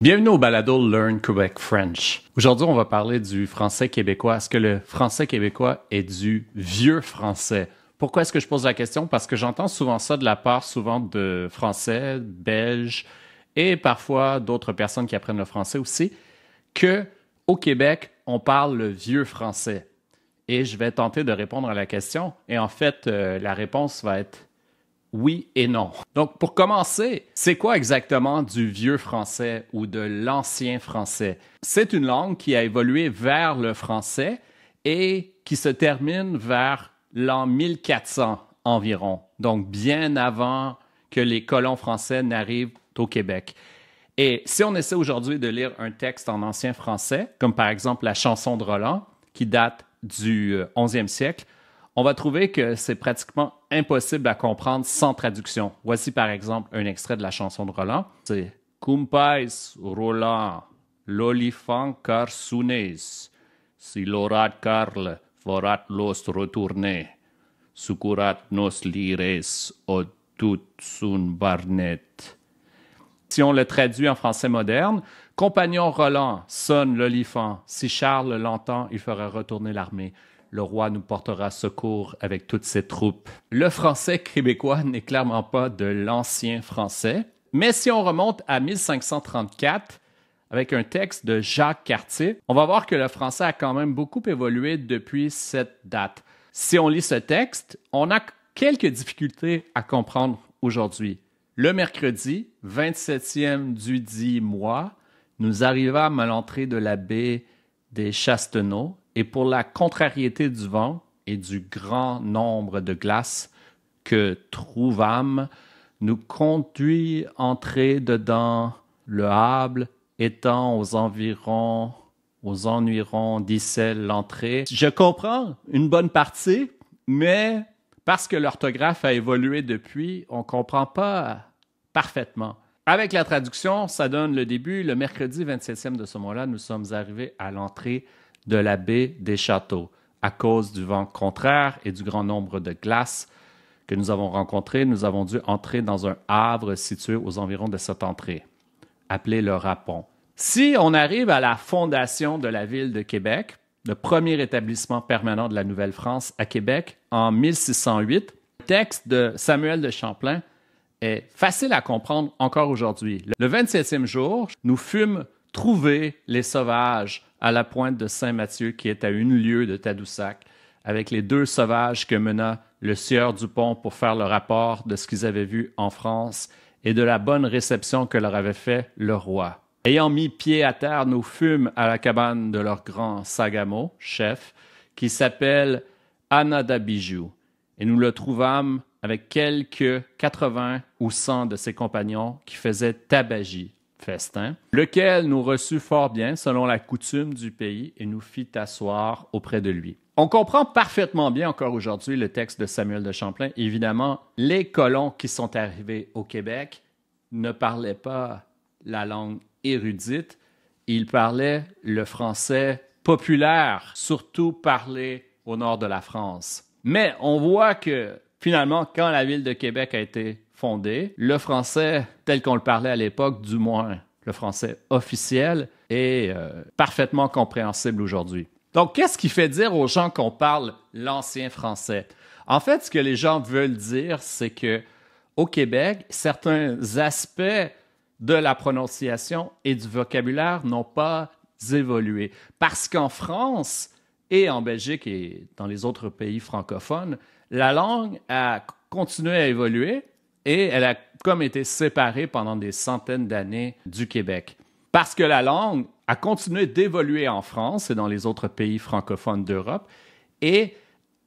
Bienvenue au balado Learn Quebec French. Aujourd'hui, on va parler du français québécois. Est-ce que le français québécois est du vieux français? Pourquoi est-ce que je pose la question? Parce que j'entends souvent ça de la part souvent de Français, Belges et parfois d'autres personnes qui apprennent le français aussi, que au Québec, on parle le vieux français. Et je vais tenter de répondre à la question. Et en fait, la réponse va être oui et non. Donc, pour commencer, c'est quoi exactement du vieux français ou de l'ancien français? C'est une langue qui a évolué vers le français et qui se termine vers l'an 1400 environ, donc bien avant que les colons français n'arrivent au Québec. Et si on essaie aujourd'hui de lire un texte en ancien français, comme par exemple la chanson de Roland, qui date du 11e siècle, on va trouver que c'est pratiquement impossible à comprendre sans traduction. Voici par exemple un extrait de la chanson de Roland. C'est « Cumpais Roland, l'olifant car sounes, si l'orat Carl forat los retourner, succurat nos lires au tout sun barnet. » Si on le traduit en français moderne, « Compagnon Roland, sonne l'olifant, si Charles l'entend, il fera retourner l'armée. » Le roi nous portera secours avec toutes ses troupes. Le français québécois n'est clairement pas de l'ancien français, mais si on remonte à 1534, avec un texte de Jacques Cartier, on va voir que le français a quand même beaucoup évolué depuis cette date. Si on lit ce texte, on a quelques difficultés à comprendre aujourd'hui. Le mercredi, 27e du dit mois, nous arrivâmes à l'entrée de la baie des Chastenaux, et pour la contrariété du vent et du grand nombre de glaces que trouvâmes, nous conduit entrer dedans le Hâble, étant aux environs d'Issel l'entrée. Je comprends une bonne partie, mais parce que l'orthographe a évolué depuis, on ne comprend pas parfaitement. Avec la traduction, ça donne le début. Le mercredi 27e de ce mois-là, nous sommes arrivés à l'entrée de la baie des Châteaux. À cause du vent contraire et du grand nombre de glaces que nous avons rencontrées, nous avons dû entrer dans un havre situé aux environs de cette entrée, appelé le Rapon. Si on arrive à la fondation de la ville de Québec, le premier établissement permanent de la Nouvelle-France à Québec, en 1608, le texte de Samuel de Champlain est facile à comprendre encore aujourd'hui. Le 27e jour, nous fûmes trouver les sauvages à la pointe de Saint-Mathieu, qui est à 1 lieue de Tadoussac, avec les 2 sauvages que mena le sieur Dupont pour faire le rapport de ce qu'ils avaient vu en France et de la bonne réception que leur avait fait le roi. Ayant mis pied à terre, nous fûmes à la cabane de leur grand Sagamo, chef, qui s'appelle Anadabijou, et nous le trouvâmes avec quelques 80 ou 100 de ses compagnons qui faisaient tabagie, festin, lequel nous reçut fort bien selon la coutume du pays et nous fit asseoir auprès de lui. On comprend parfaitement bien encore aujourd'hui le texte de Samuel de Champlain. Évidemment, les colons qui sont arrivés au Québec ne parlaient pas la langue érudite, ils parlaient le français populaire, surtout parlé au nord de la France. Mais on voit que finalement, quand la ville de Québec a été fondée, le français tel qu'on le parlait à l'époque, du moins le français officiel, est parfaitement compréhensible aujourd'hui. Donc, qu'est-ce qui fait dire aux gens qu'on parle l'ancien français? En fait, ce que les gens veulent dire, c'est que au Québec, certains aspects de la prononciation et du vocabulaire n'ont pas évolué. Parce qu'en France et en Belgique et dans les autres pays francophones, la langue a continué à évoluer et elle a comme été séparée pendant des centaines d'années du Québec. Parce que la langue a continué d'évoluer en France et dans les autres pays francophones d'Europe et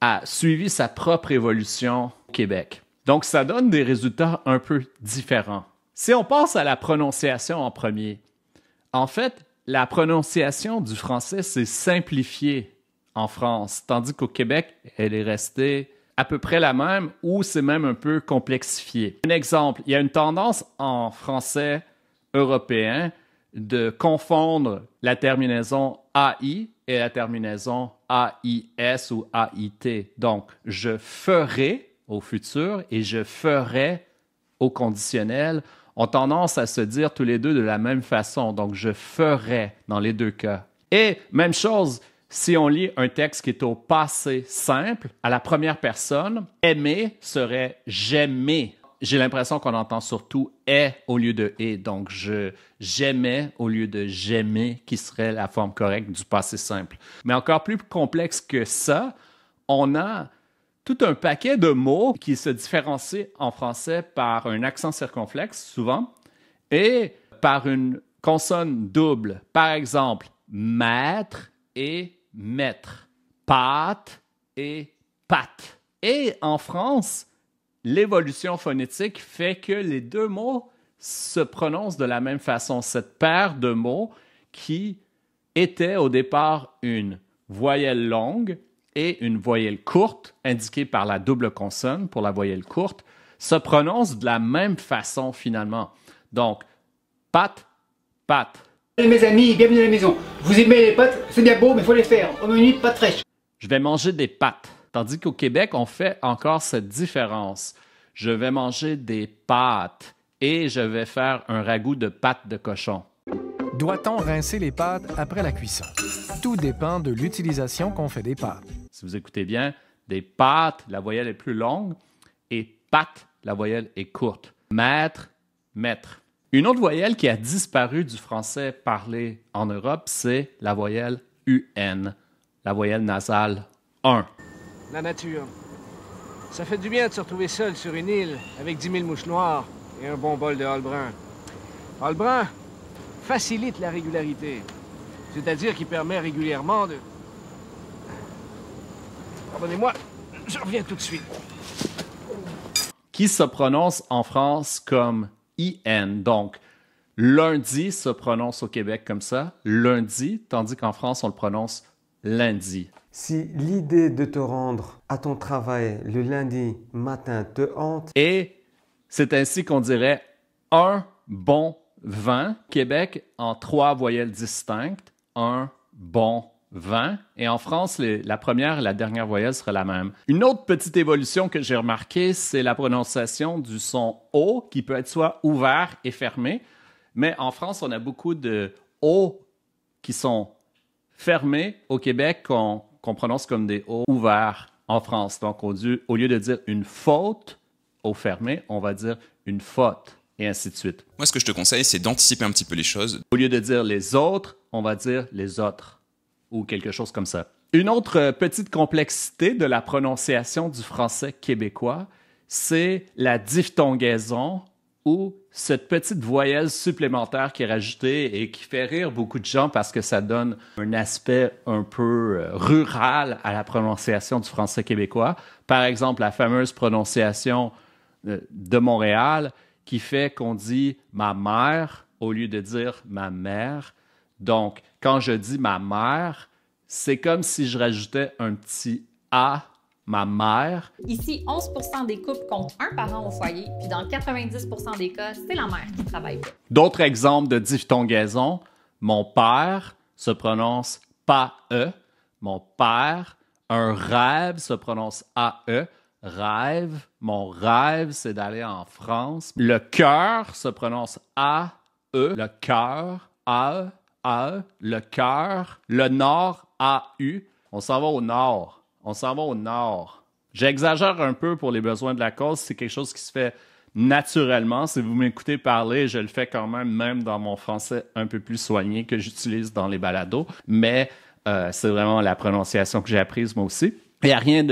a suivi sa propre évolution au Québec. Donc, ça donne des résultats un peu différents. Si on passe à la prononciation en premier, en fait, la prononciation du français s'est simplifiée en France, tandis qu'au Québec, elle est restée à peu près la même ou c'est même un peu complexifié. Un exemple, il y a une tendance en français européen de confondre la terminaison AI et la terminaison AIS ou AIT. Donc, je ferai au futur et je ferai au conditionnel. ont tendance à se dire tous les deux de la même façon. Donc, je ferais dans les deux cas. Et même chose, si on lit un texte qui est au passé simple, à la première personne, aimer serait j'aimais. J'ai l'impression qu'on entend surtout est au lieu de est. Donc, j'aimais au lieu de j'aimais, qui serait la forme correcte du passé simple. Mais encore plus complexe que ça, on a tout un paquet de mots qui se différencient en français par un accent circonflexe, souvent, et par une consonne double. Par exemple, maître et maître, pâte et pâte. Et en France, l'évolution phonétique fait que les deux mots se prononcent de la même façon. Cette paire de mots qui était au départ une voyelle longue et une voyelle courte, indiquée par la double consonne pour la voyelle courte, se prononcent de la même façon finalement. Donc, pâte, pâte. Mes amis, bienvenue à la maison. Vous aimez les pâtes? C'est bien beau, mais il faut les faire. Au menu, pâtes fraîches. Je vais manger des pâtes. Tandis qu'au Québec, on fait encore cette différence. Je vais manger des pâtes et je vais faire un ragoût de pâtes de cochon. Doit-on rincer les pâtes après la cuisson? Tout dépend de l'utilisation qu'on fait des pâtes. Si vous écoutez bien, des pâtes, la voyelle est plus longue, et pâte, la voyelle est courte. Maître, maître. Une autre voyelle qui a disparu du français parlé en Europe, c'est la voyelle UN, la voyelle nasale 1. La nature. Ça fait du bien de se retrouver seul sur une île avec 10 000 mouches noires et un bon bol de hall brun. Hall brun facilite la régularité, c'est-à-dire qu'il permet régulièrement de... Pardonnez-moi, je reviens tout de suite. Qui se prononce en France comme IN. Donc, lundi se prononce au Québec comme ça, lundi, tandis qu'en France, on le prononce lundi. Si l'idée de te rendre à ton travail le lundi matin te hante... Et c'est ainsi qu'on dirait un bon vin. Québec en 3 voyelles distinctes. Un bon vin. Et en France, la première et la dernière voyelle seraient la même. Une autre petite évolution que j'ai remarquée, c'est la prononciation du son O, qui peut être soit ouvert et fermé. Mais en France, on a beaucoup de O qui sont fermés. Au Québec, qu'on prononce comme des O ouverts en France. Donc, au lieu de dire une faute au fermé, on va dire une faute, et ainsi de suite. Moi, ce que je te conseille, c'est d'anticiper un petit peu les choses. Au lieu de dire les autres, on va dire les autres, ou quelque chose comme ça. Une autre petite complexité de la prononciation du français québécois, c'est la diphtongaison, ou cette petite voyelle supplémentaire qui est rajoutée et qui fait rire beaucoup de gens parce que ça donne un aspect un peu rural à la prononciation du français québécois. Par exemple, la fameuse prononciation de Montréal qui fait qu'on dit « ma mère » au lieu de dire « ma mère ». Donc, quand je dis « ma mère », c'est comme si je rajoutais un petit « a » ma mère. Ici, 11% des couples comptent un parent au foyer, puis dans 90% des cas, c'est la mère qui travaille pas. D'autres exemples de diphtongaison. Mon père se prononce pas e. Mon père. Un rêve se prononce a-e. Rêve. Mon rêve, c'est d'aller en France. Le cœur se prononce a-e. Le cœur, a-e, a-e. Le cœur. Le nord, a-u. On s'en va au nord. On s'en va au nord. J'exagère un peu pour les besoins de la cause. C'est quelque chose qui se fait naturellement. Si vous m'écoutez parler, je le fais quand même dans mon français un peu plus soigné que j'utilise dans les balados. Mais c'est vraiment la prononciation que j'ai apprise moi aussi. Il n'y a rien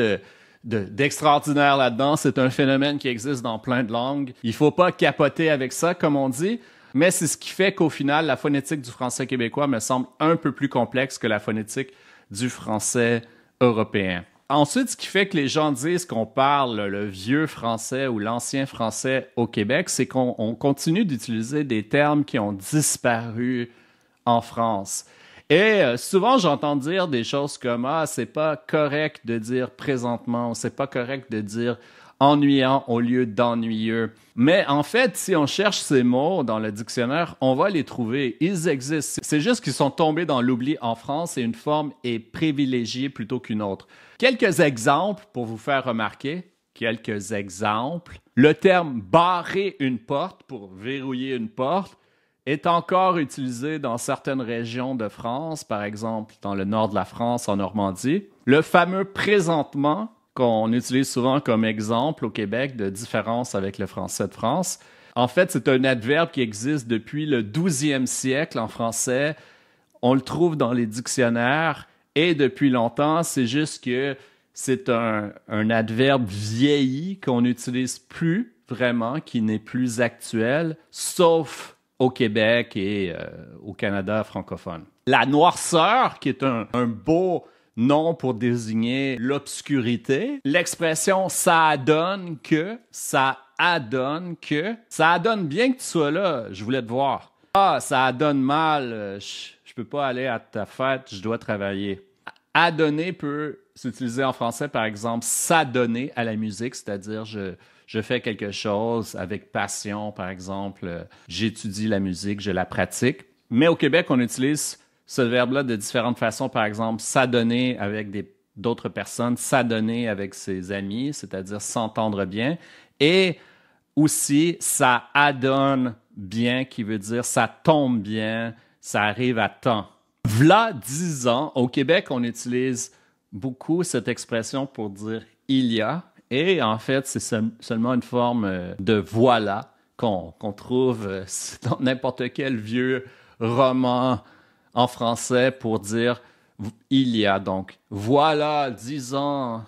d'extraordinaire là-dedans. C'est un phénomène qui existe dans plein de langues. Il ne faut pas capoter avec ça, comme on dit. Mais c'est ce qui fait qu'au final, la phonétique du français québécois me semble un peu plus complexe que la phonétique du français européen. Ensuite, ce qui fait que les gens disent qu'on parle le vieux français ou l'ancien français au Québec, c'est qu'on continue d'utiliser des termes qui ont disparu en France. Et souvent, j'entends dire des choses comme « Ah, c'est pas correct de dire présentement » ou « C'est pas correct de dire ennuyant au lieu d'ennuyeux ». Mais en fait, si on cherche ces mots dans le dictionnaire, on va les trouver. Ils existent. C'est juste qu'ils sont tombés dans l'oubli en France et une forme est privilégiée plutôt qu'une autre. Quelques exemples pour vous faire remarquer quelques exemples. Le terme « barrer une porte » pour verrouiller une porte est encore utilisé dans certaines régions de France, par exemple dans le nord de la France, en Normandie. Le fameux « présentement » qu'on utilise souvent comme exemple au Québec de différence avec le français de France. En fait, c'est un adverbe qui existe depuis le 12e siècle en français. On le trouve dans les dictionnaires et depuis longtemps, c'est juste que c'est un adverbe vieilli qu'on n'utilise plus vraiment, qui n'est plus actuel, sauf au Québec et au Canada francophone. La noirceur, qui est un beau nom pour désigner l'obscurité. L'expression « ça adonne que », ça adonne bien que tu sois là, je voulais te voir. Ah, ça adonne mal, je peux pas aller à ta fête, je dois travailler. Adonner peut s'utiliser en français, par exemple, s'adonner à la musique, c'est-à-dire je fais quelque chose avec passion, par exemple, j'étudie la musique, je la pratique. Mais au Québec, on utilise ce verbe-là de différentes façons, par exemple, s'adonner avec d'autres personnes, s'adonner avec ses amis, c'est-à-dire s'entendre bien, et aussi ça adonne bien, qui veut dire ça tombe bien, ça arrive à temps. V'là 10 ans, au Québec, on utilise beaucoup cette expression pour dire « il y a », et en fait, c'est seulement une forme de « voilà » qu'on trouve dans n'importe quel vieux roman en français pour dire « il y a ». Donc, voilà 10 ans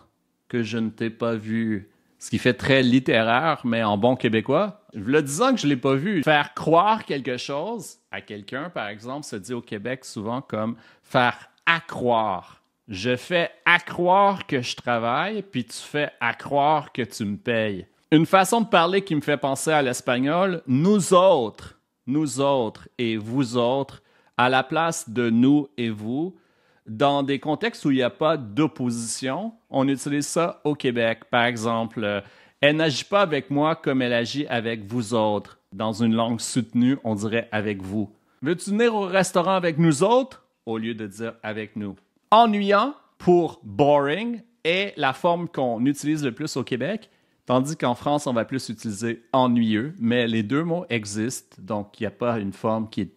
que je ne t'ai pas vu. Ce qui fait très littéraire, mais en bon québécois. V'là 10 ans que je ne l'ai pas vu. Faire croire quelque chose à quelqu'un, par exemple, se dit au Québec souvent comme faire accroire. Je fais accroire que je travaille, puis tu fais accroire que tu me payes. Une façon de parler qui me fait penser à l'espagnol, nous autres et vous autres, à la place de nous et vous, dans des contextes où il n'y a pas d'opposition, on utilise ça au Québec. Par exemple, elle n'agit pas avec moi comme elle agit avec vous autres. Dans une langue soutenue, on dirait avec vous. Veux-tu venir au restaurant avec nous autres? Au lieu de dire avec nous. Ennuyant pour boring est la forme qu'on utilise le plus au Québec, tandis qu'en France, on va plus utiliser ennuyeux, mais les deux mots existent, donc il n'y a pas une forme qui est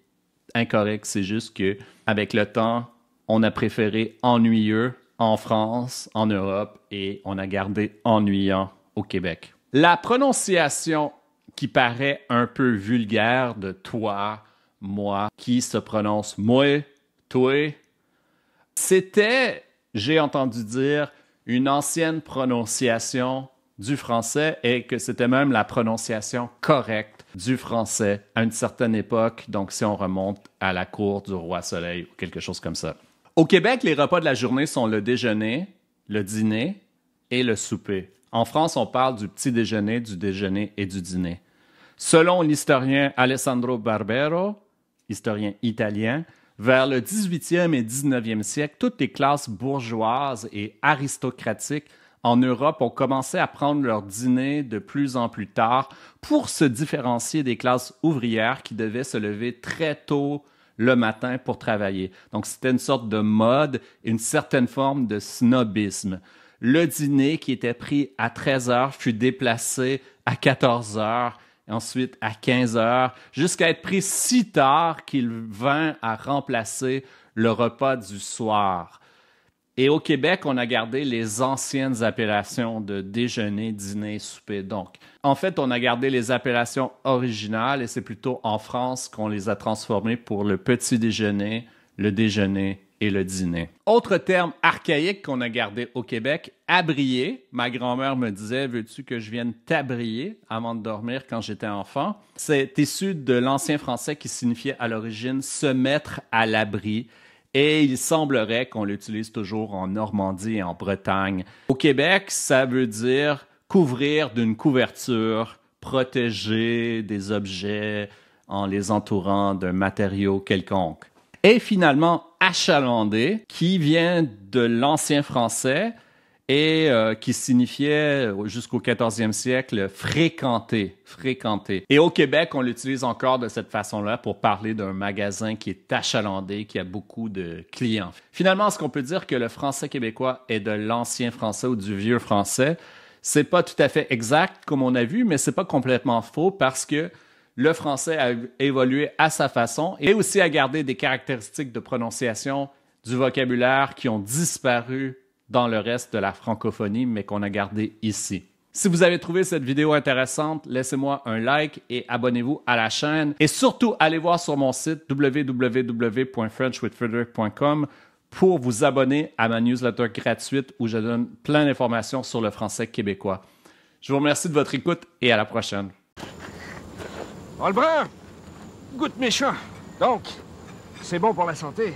incorrecte, c'est juste que avec le temps, on a préféré ennuyeux en France, en Europe, et on a gardé ennuyant au Québec. La prononciation qui paraît un peu vulgaire de toi, moi, qui se prononce moi, toi, c'était, j'ai entendu dire, une ancienne prononciation du français et que c'était même la prononciation correcte du français à une certaine époque, donc si on remonte à la cour du roi Soleil ou quelque chose comme ça. Au Québec, les repas de la journée sont le déjeuner, le dîner et le souper. En France, on parle du petit déjeuner, du déjeuner et du dîner. Selon l'historien Alessandro Barbero, historien italien, vers le 18e et 19e siècle, toutes les classes bourgeoises et aristocratiques en Europe ont commencé à prendre leur dîner de plus en plus tard pour se différencier des classes ouvrières qui devaient se lever très tôt le matin pour travailler. Donc, c'était une sorte de mode, une certaine forme de snobisme. Le dîner qui était pris à 13 heures fut déplacé à 14 heures, ensuite à 15 heures, jusqu'à être pris si tard qu'il vint à remplacer le repas du soir. Et au Québec, on a gardé les anciennes appellations de déjeuner, dîner, souper. Donc, en fait, on a gardé les appellations originales et c'est plutôt en France qu'on les a transformées pour le petit déjeuner, le déjeuner et le dîner. Autre terme archaïque qu'on a gardé au Québec, abrier. Ma grand-mère me disait, veux-tu que je vienne t'abrier avant de dormir quand j'étais enfant? C'est issu de l'ancien français qui signifiait à l'origine se mettre à l'abri. Et il semblerait qu'on l'utilise toujours en Normandie et en Bretagne. Au Québec, ça veut dire couvrir d'une couverture, protéger des objets en les entourant d'un matériau quelconque. Et finalement, achalander, qui vient de l'ancien français et qui signifiait jusqu'au 14e siècle fréquenter. Et au Québec, on l'utilise encore de cette façon-là pour parler d'un magasin qui est achalandé, qui a beaucoup de clients. Finalement, est-ce qu'on peut dire que le français québécois est de l'ancien français ou du vieux français? C'est pas tout à fait exact comme on a vu, mais c'est pas complètement faux parce que le français a évolué à sa façon et aussi a gardé des caractéristiques de prononciation du vocabulaire qui ont disparu dans le reste de la francophonie, mais qu'on a gardé ici. Si vous avez trouvé cette vidéo intéressante, laissez-moi un like et abonnez-vous à la chaîne. Et surtout, allez voir sur mon site www.frenchwithfrederick.com pour vous abonner à ma newsletter gratuite où je donne plein d'informations sur le français québécois. Je vous remercie de votre écoute et à la prochaine. Olbrun, goûte méchant. Donc, c'est bon pour la santé.